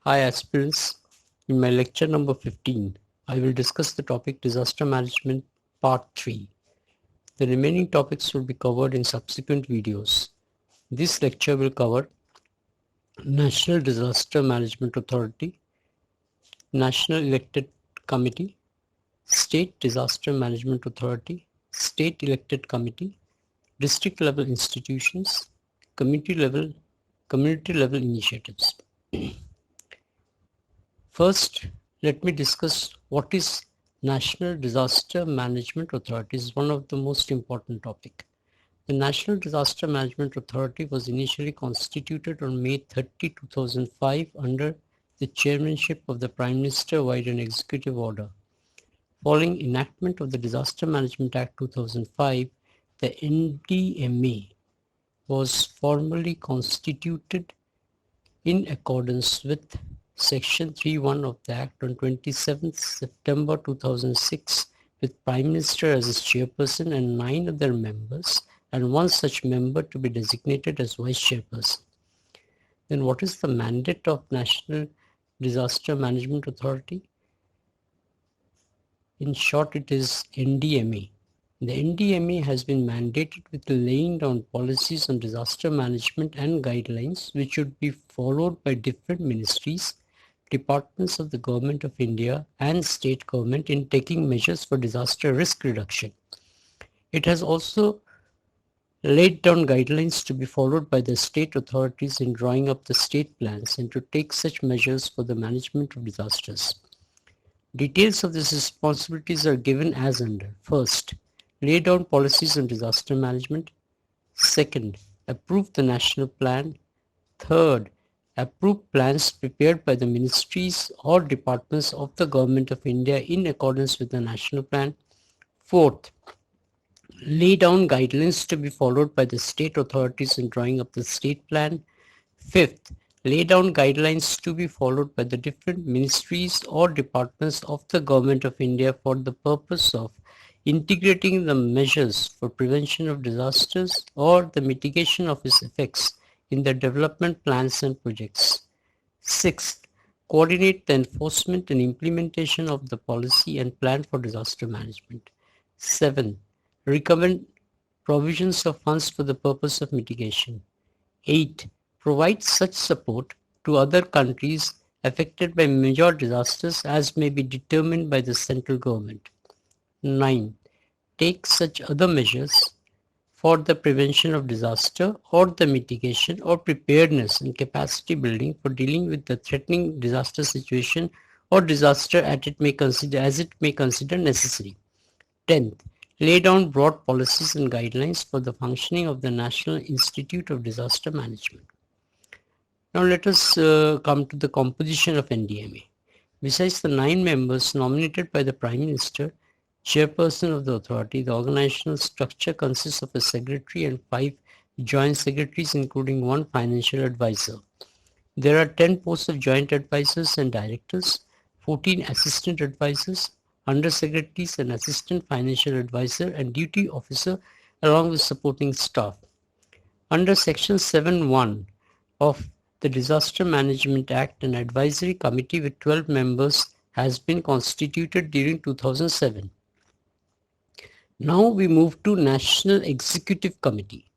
Hi aspirants, in my lecture number 15, I will discuss the topic Disaster Management Part 3. The remaining topics will be covered in subsequent videos. This lecture will cover National Disaster Management Authority, National Elected Committee, State Disaster Management Authority, State Elected Committee, District level institutions, community level initiatives. First, let me discuss what is National Disaster Management Authority. Is one of the most important topic. The National Disaster Management Authority was initially constituted on May 30, 2005 under the chairmanship of the Prime Minister via an executive order. Following enactment of the Disaster Management Act 2005, the NDMA was formally constituted in accordance with Section 3(1) of the Act on 27th September 2006 with Prime Minister as its chairperson and 9 other members and one such member to be designated as vice chairperson. Then what is the mandate of National Disaster Management Authority? In short, it is NDMA. The NDMA has been mandated with laying down policies on disaster management and guidelines which should be followed by different ministries, departments of the Government of India and state government in taking measures for disaster risk reduction. It has also laid down guidelines to be followed by the state authorities in drawing up the state plans and to take such measures for the management of disasters. Details of these responsibilities are given as under. First, lay down policies on disaster management. Second, approve the national plan. Third, approve plans prepared by the ministries or departments of the Government of India in accordance with the national plan. Fourth, lay down guidelines to be followed by the state authorities in drawing up the state plan. Fifth, lay down guidelines to be followed by the different ministries or departments of the Government of India for the purpose of integrating the measures for prevention of disasters or the mitigation of its effects in the development plans and projects. Sixth, coordinate the enforcement and implementation of the policy and plan for disaster management. Seven, recommend provisions of funds for the purpose of mitigation. 8. Provide such support to other countries affected by major disasters as may be determined by the central government. 9. Take such other measures for the prevention of disaster or the mitigation or preparedness and capacity building for dealing with the threatening disaster situation or disaster as it may consider necessary. 10th, lay down broad policies and guidelines for the functioning of the National Institute of Disaster Management. Now let us come to the composition of NDMA. Besides the 9 members nominated by the Prime Minister, chairperson of the authority, the organizational structure consists of a secretary and 5 joint secretaries, including 1 financial advisor. There are 10 posts of joint advisors and directors, 14 assistant advisors, under-secretaries and assistant financial advisor and duty officer along with supporting staff. Under Section 7(1) of the Disaster Management Act, an advisory committee with 12 members has been constituted during 2007. Now we move to National Executive Committee.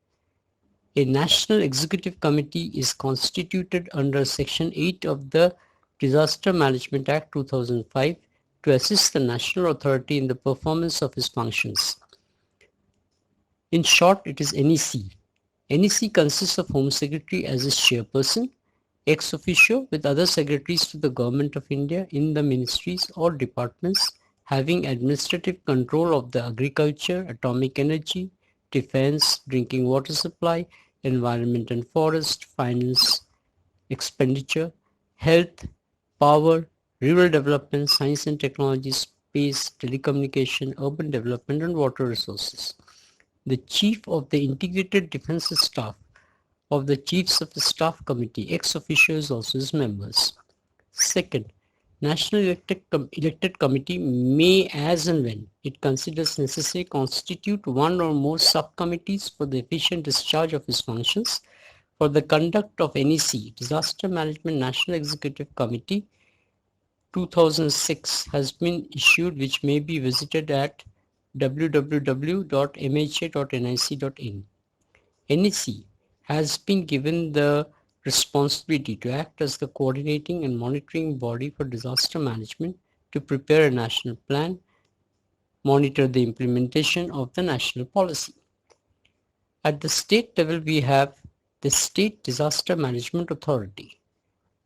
A National Executive Committee is constituted under Section 8 of the Disaster Management Act 2005 to assist the national authority in the performance of its functions. In short, it is NEC. NEC consists of Home Secretary as its chairperson, ex officio with other secretaries to the Government of India in the ministries or departments having administrative control of the agriculture, atomic energy, defense, drinking water supply, environment and forest, finance, expenditure, health, power, rural development, science and technology, space, telecommunication, urban development and water resources. The Chief of the Integrated Defense Staff of the Chiefs of the Staff Committee, ex officio, is also its members. Second, National Elected Committee may, as and when it considers necessary, constitute one or more subcommittees for the efficient discharge of its functions. For the conduct of NEC, Disaster Management National Executive Committee 2006 has been issued, which may be visited at www.mha.nic.in. NEC has been given the responsibility to act as the coordinating and monitoring body for disaster management, to prepare a national plan, monitor the implementation of the national policy. At the state level, we have the State Disaster Management Authority.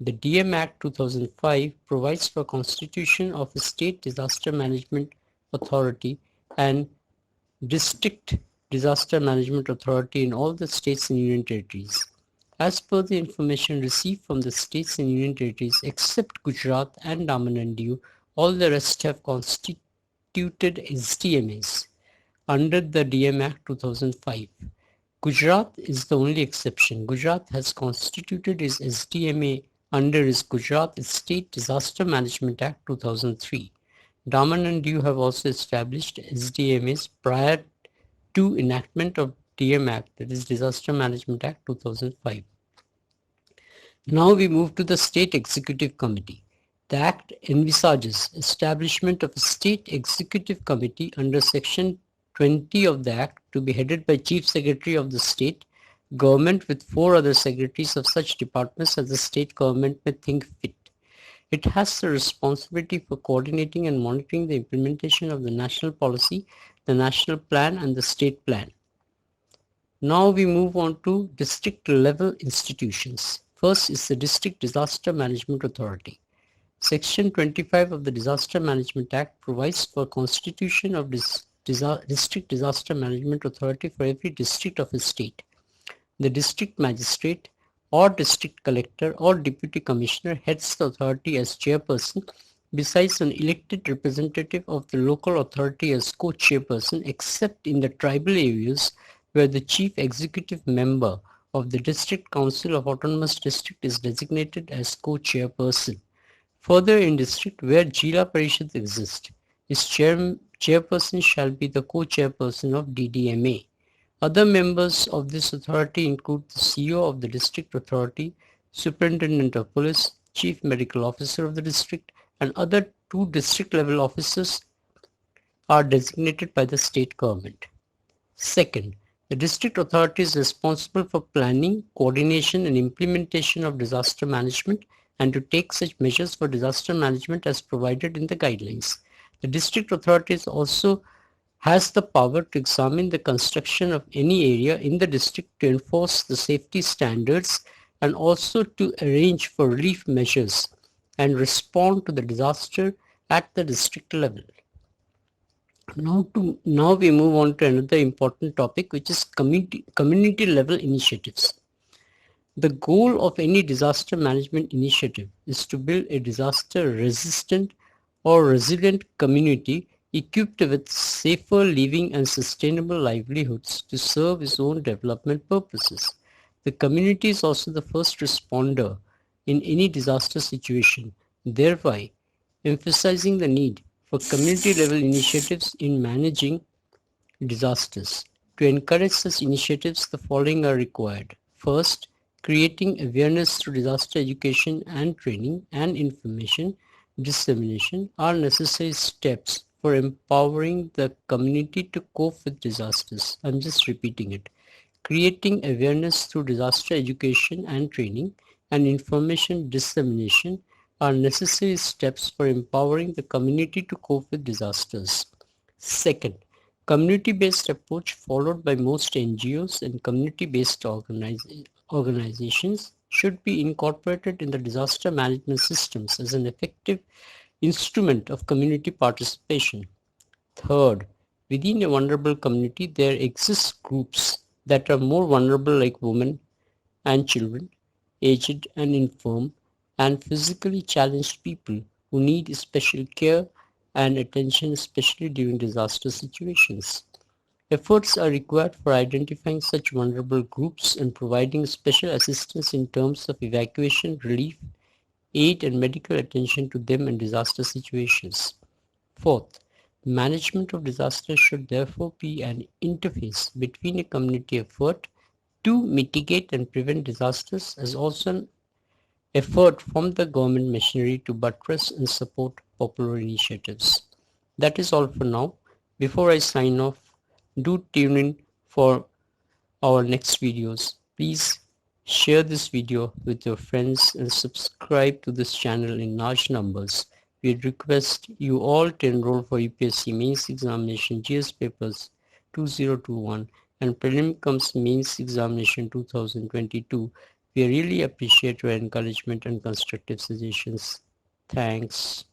The DM Act 2005 provides for constitution of a State Disaster Management Authority and District Disaster Management Authority in all the states and union territories. As per the information received from the states and union territories, except Gujarat and Daman and Diu, all the rest have constituted SDMAs under the DM Act 2005. Gujarat is the only exception. Gujarat has constituted its SDMA under its Gujarat State Disaster Management Act 2003. Daman and Diu have also established SDMAs prior to enactment of DM Act, that is Disaster Management Act 2005. Now we move to the State Executive Committee. The Act envisages establishment of a State Executive Committee under Section 20 of the Act to be headed by Chief Secretary of the State Government with 4 other secretaries of such departments as the state government may think fit. It has the responsibility for coordinating and monitoring the implementation of the national policy, the national plan and the state plan. Now we move on to district level institutions. First is the District Disaster Management Authority. Section 25 of the Disaster Management Act provides for constitution of District Disaster Management Authority for every district of a state. The district magistrate or district collector or deputy commissioner heads the authority as chairperson, besides an elected representative of the local authority as co-chairperson, except in the tribal areas where the chief executive member of the District Council of Autonomous District is designated as co-chairperson. Further, in district where Jila Parishads exist, its chairperson shall be the co-chairperson of DDMA. Other members of this authority include the CEO of the district authority, superintendent of police, chief medical officer of the district, and other 2 district level officers are designated by the state government. Second, the district authority is responsible for planning, coordination and implementation of disaster management and to take such measures for disaster management as provided in the guidelines. The district authority also has the power to examine the construction of any area in the district to enforce the safety standards and also to arrange for relief measures and respond to the disaster at the district level. Now we move on to another important topic, which is community level initiatives. The goal of any disaster management initiative is to build a disaster resistant or resilient community equipped with safer living and sustainable livelihoods to serve its own development purposes. The community is also the first responder in any disaster situation, thereby emphasizing the need for community-level initiatives in managing disasters. To encourage such initiatives, the following are required. First, creating awareness through disaster education and training and information dissemination are necessary steps for empowering the community to cope with disasters. I'm just repeating it. Creating awareness through disaster education and training and information dissemination are necessary steps for empowering the community to cope with disasters. Second, community-based approach followed by most NGOs and community-based organizations should be incorporated in the disaster management systems as an effective instrument of community participation. Third, within a vulnerable community, there exist groups that are more vulnerable, like women and children, aged and infirm, and physically challenged people who need special care and attention, especially during disaster situations. Efforts are required for identifying such vulnerable groups and providing special assistance in terms of evacuation, relief, aid and medical attention to them in disaster situations. Fourth, management of disasters should therefore be an interface between a community effort to mitigate and prevent disasters as also an effort from the government machinery to buttress and support popular initiatives. That is all for now. Before I sign off, do tune in for our next videos. Please share this video with your friends and subscribe to this channel in large numbers. We request you all to enroll for UPSC Mains Examination GS Papers 2021 and Prelim Comes Mains Examination 2022. We really appreciate your encouragement and constructive suggestions. Thanks.